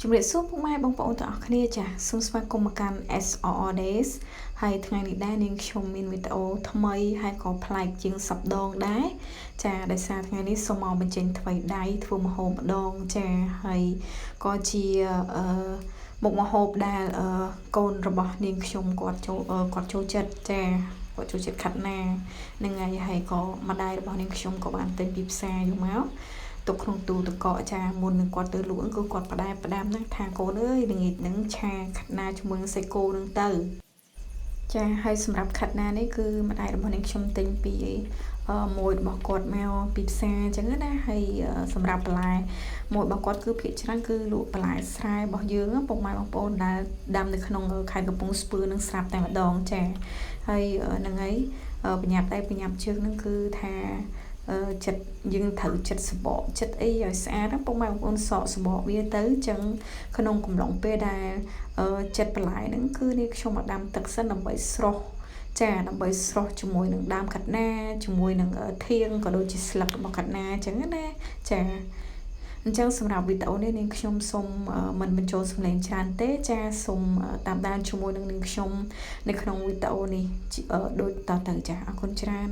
ជំរាបសួរពុកម៉ែបងប្អូនទាំងអស់គ្នាចាសូមស្វាគមន៍មកកាន់ SRR Days ហើយថ្ងៃនេះដែរនាងខ្ញុំមានវីដេអូថ្មីហើយក៏ប្លែកជាងសប្ដងដែរចាដោយសារថ្ងៃនេះសូមមកបញ្ចេញថ្មីដៃធ្វើម្ហូបម្ដងចាហើយក៏ជាមុខម្ហូបដែលកូនរបស់នាងខ្ញុំគាត់ចូលចិត្តចាគាត់ចូលចិត្តខាត់ណានឹងហើយក៏ម្ដាយរបស់នាងខ្ញុំក៏បានទិញពីផ្សារយកមកទុកក្នុងទូទឹកកកចាមុននឹងគាត់ទៅលក់គឺគាត់ផ្ដាំណាថាកូនអើយល្ងាចហ្នឹងឆាខាត់ណាជាមួយនឹងសាច់គោហ្នឹងទៅចាហើយសម្រាប់ខាត់ណានេះគឺម្ដាយរបស់នាងខ្ញុំទិញពីមួយរបស់គាត់មកពីផ្សារអញ្ចឹងណាហើយសម្រាប់បន្លែមួយរបស់គាត់គឺភាគច្រើនគឺលក់បន្លែស្រែរបស់យើងពុកម៉ែបងប្អូនដែលដាំនៅក្នុងខេត្តកំពង់ស្ពឺនឹងស្រាប់តែម្ដងចាហើយហ្នឹងហើយប្រញាប់ដៃប្រញាប់ជើងហ្នឹងគឺថាចិត្តយើងត្រូវចិត្តសបកចិត្តអីឲ្យស្អាតពុកម៉ែបងប្អូនសកសបកវាទៅអញ្ចឹងក្នុងកំឡុងពេលដែលចិត្តបន្លែហ្នឹងគឺនេះខ្ញុំមកដាំទឹកសិនដើម្បីស្រស់ចាដើម្បីស្រស់ជាមួយនឹងដើមកាត់ណាជាមួយនឹងធាងក៏ដូចជាស្លឹករបស់កាត់ណាអញ្ចឹងណាចាអញ្ចឹងសម្រាប់វីដេអូនេះនាងខ្ញុំសូមមិនបញ្ចូលសំឡេងច្រើនទេចាសូមតាមដានជាមួយនឹងនាងខ្ញុំនៅក្នុងវីដេអូនេះដូចតទៅចាអរគុណច្រើន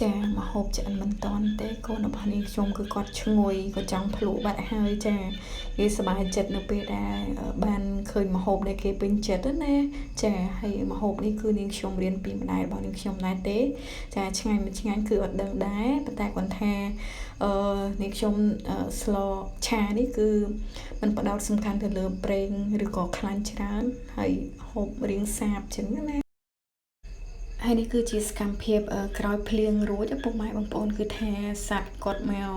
ចាមកហូបឆ្អិនមិនតាន់ទេកូនរបស់នាងខ្ញុំគឺគាត់ឈ្ងុយក៏ចង់ភ្លក់បាត់ហើយចាគេសប្បាយចិត្តនៅពេលដែលបានឃើញមកហូបដែលគេពេញចិត្តណាចាហើយមកហូបនេះគឺនាងខ្ញុំរៀនពីម្ដាយរបស់នាងខ្ញុំដែរទេចាឆ្ងាញ់មិនឆ្ងាញ់គឺអត់ដឹងដែរប៉ុន្តែគាត់ថានាងខ្ញុំស្លឆានេះគឺมันផ្ដោតសំខាន់ទៅលើប្រេងឬក៏ខ្លាញ់ច្រើនហើយហូបរៀងសាបចឹងណា ហើយនេះគឺជាសកម្មភាពក្រោយភ្លៀងរួចពុកម៉ែបងប្អូនគឺថាសัตว์គាត់មក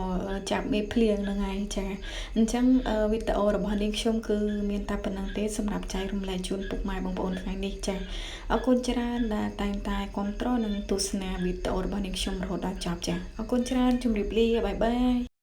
ចាប់មេភ្លៀងហ្នឹងហើយចាអញ្ចឹងវីដេអូរបស់នាងខ្ញុំគឺមានតែប៉ុណ្្នឹងទេសម្រាប់ចែករំលែកជូនពុកម៉ែបងប្អូនថ្ងៃនេះចាអរគុណច្រើនដែលតែងតែគ្រប់គ្រងនិងទស្សនាវីដេអូរបស់នាងខ្ញុំរហូតដល់ចប់ចាអរគុណច្រើនជម្រាបលាបាយបាយ